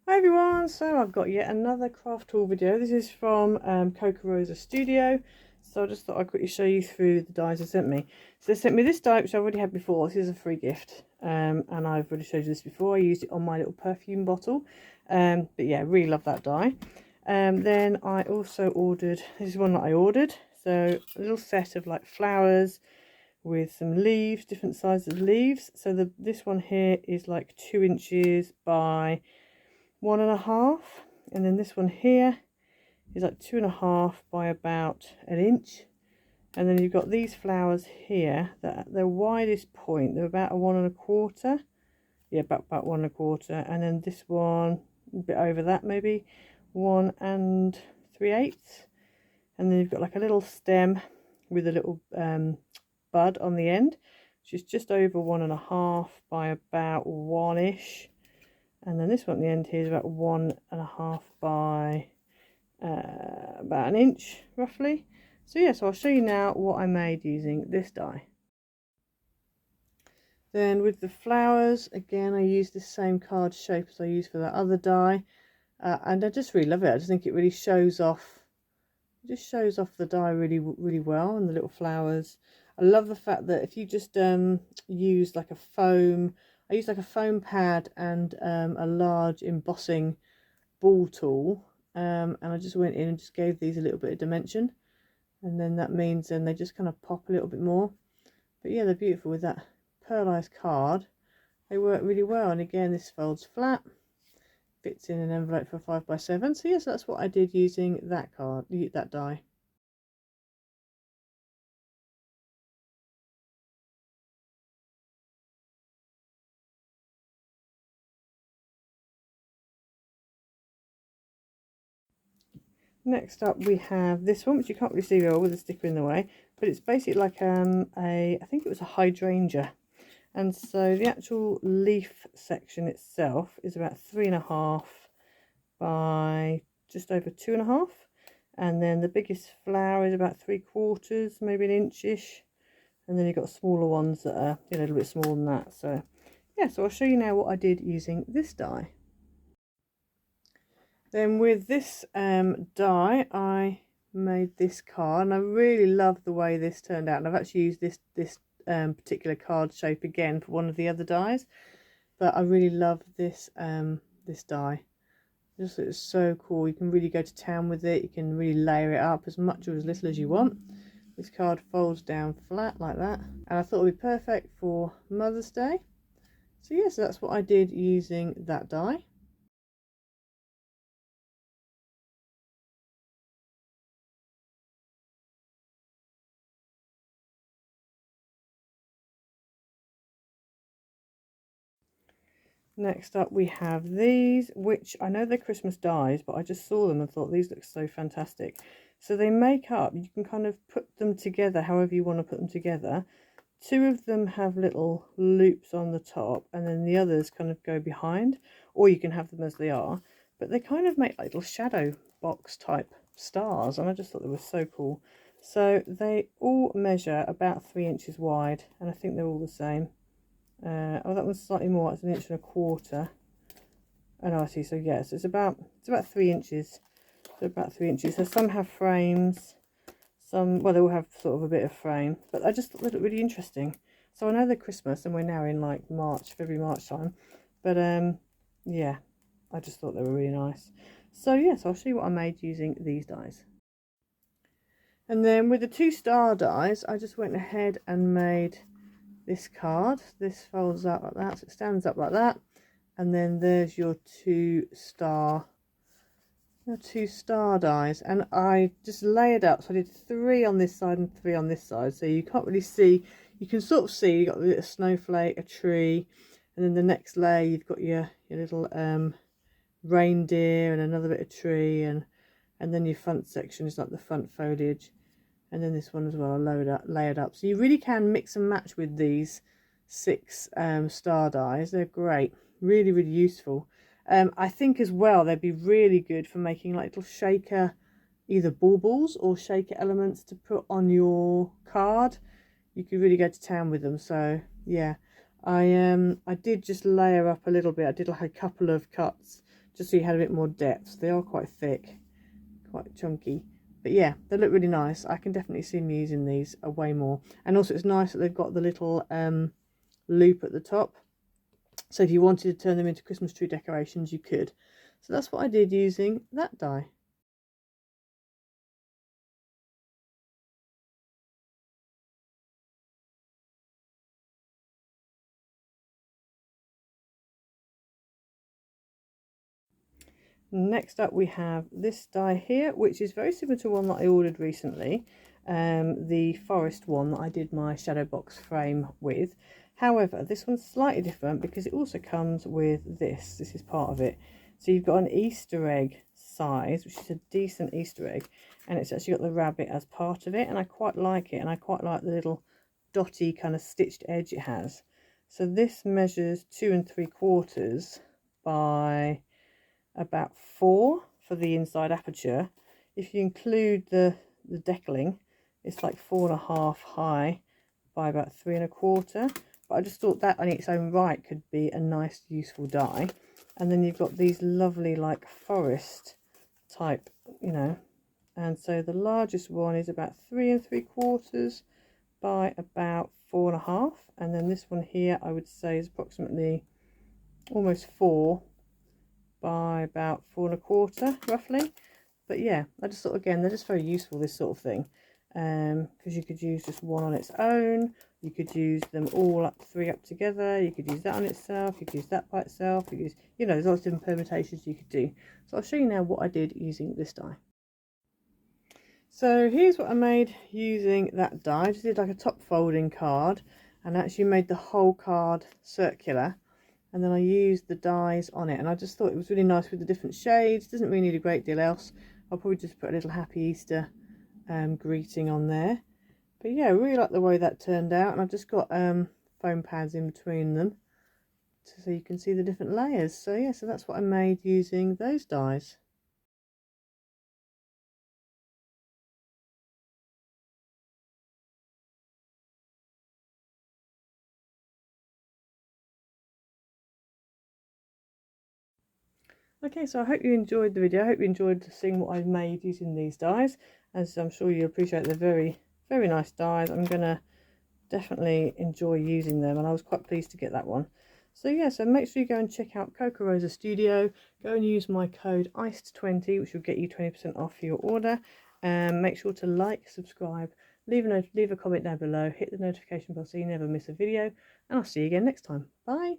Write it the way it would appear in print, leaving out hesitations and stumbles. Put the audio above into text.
Hi everyone, so I've got yet another craft tool video. This is from Kokorosa Studio. So I just thought I'd quickly show you through the dies they sent me. So they sent me this die, which I've already had before. This is a free gift, and I've already showed you this before. I used it on my little perfume bottle, but yeah, really love that die. Then I also ordered, this is one that I ordered, so a little set of like flowers with some leaves, different sizes of leaves. So this one here is like 2 inches by 1.5, and then this one here is like 2.5 by about 1 inch. And then you've got these flowers here that at their widest point they're about 1.25, yeah, about 1.25, and then this one a bit over that, maybe 1 3/8. And then you've got like a little stem with a little bud on the end, which is just over 1.5 by about 1ish. And then this one at the end here is about 1.5 by about 1 inch roughly. So yeah, so I'll show you now what I made using this die. Then with the flowers, again I used the same card shape as I used for that other die, and I just really love it. I just think it really shows off, the die really well, and the little flowers. I love the fact that if you just use like a foam, I used like a foam pad and a large embossing ball tool, and I just went in and just gave these a little bit of dimension, and then that means then they just kind of pop a little bit more. But yeah, they're beautiful with that pearlized card. They work really well, and again this folds flat, fits in an envelope for 5x7. So yes, that's what I did using that card, that die. Next up we have this one, which you can't really see well with the sticker in the way, but it's basically like I think it was a hydrangea. And so the actual leaf section itself is about 3.5 by just over 2.5, and then the biggest flower is about 3/4, maybe 1 inch-ish, and then you've got smaller ones that are a little bit smaller than that. So yeah, so I'll show you now what I did using this die. Then with this die I made this card, and I really love the way this turned out, and I've actually used this particular card shape again for one of the other dies, but I really love this this die. Just, it's so cool. You can really go to town with it. You can really layer it up as much or as little as you want. This card folds down flat like that, and I thought it would be perfect for Mother's Day. So yes, that's what I did using that die. Next up we have these, which I know they're Christmas dies, but I just saw them and thought these look so fantastic. So they make up, you can kind of put them together however you want to put them together. 2 of them have little loops on the top, and then the others kind of go behind, or you can have them as they are, but they kind of make like little shadow box type stars, and I just thought they were so cool. So they all measure about 3 inches wide, and I think they're all the same. Oh, that one's slightly more, it's 1.25 inches. Oh no, I see. So yes, it's about 3 inches. So about 3 inches. So some have frames, some, well, they all have sort of a bit of frame, but I just thought they looked really interesting. So I know they're Christmas, and we're now in like February, March time, but yeah, I just thought they were really nice. So yes, I'll show you what I made using these dies. And then with the 2 star dies, I just went ahead and made this card. This folds out like that, so it stands up like that, and then there's your 2 star dies, and I just layered up. So I did 3 on this side and 3 on this side, so you can't really see, you can sort of see you got a snowflake, a tree, and then the next layer you've got your little reindeer and another bit of tree, and then your front section is like the front foliage. And then this one as well, layered up. So you really can mix and match with these 6 star dies. They're great, really useful. I think as well they'd be really good for making like little shaker, either baubles or shaker elements to put on your card. You could really go to town with them. So yeah, I did just layer up a little bit. I did like a couple of cuts just so you had a bit more depth. They are quite thick, quite chunky. But yeah, they look really nice. I can definitely see me using these way more. And also it's nice that they've got the little loop at the top. So if you wanted to turn them into Christmas tree decorations, you could. So that's what I did using that die. Next up we have this die here, which is very similar to one that I ordered recently, the forest one that I did my shadow box frame with. However, this one's slightly different because it also comes with this is part of it. So you've got an Easter egg size, which is a decent Easter egg, and it's actually got the rabbit as part of it, and I quite like it, and I quite like the little dotty kind of stitched edge it has. So this measures 2 3/4 by about 4 for the inside aperture. If you include the deckling, it's like 4.5 high by about 3 1/4. But I just thought that on its own right could be a nice useful die. And then you've got these lovely like forest type, you know, and so the largest one is about 3 3/4 by about 4.5, and then this one here I would say is approximately almost 4 by about 4 1/4 roughly. But yeah, I just thought, again, they're just very useful, this sort of thing, because you could use just one on its own, you could use them all up 3 up together, you could use that on itself, you could use that by itself, you could use, you know, there's lots of different permutations you could do. So I'll show you now what I did using this die. So here's what I made using that die. I just did like a top folding card and actually made the whole card circular. And then I used the dies on it, and I just thought it was really nice with the different shades. Doesn't really need a great deal else. I'll probably just put a little Happy Easter greeting on there. But yeah, I really like the way that turned out, and I've just got foam pads in between them so you can see the different layers. So yeah, so that's what I made using those dies. Okay, so I hope you enjoyed the video. I hope you enjoyed seeing what I've made using these dies. As I'm sure you appreciate, they're very, very nice dies. I'm going to definitely enjoy using them, and I was quite pleased to get that one. So yeah, so make sure you go and check out Kokorosa Studio. Go and use my code ICED20, which will get you 20% off your order. Make sure to like, subscribe, leave a comment down below, hit the notification bell so you never miss a video, and I'll see you again next time. Bye!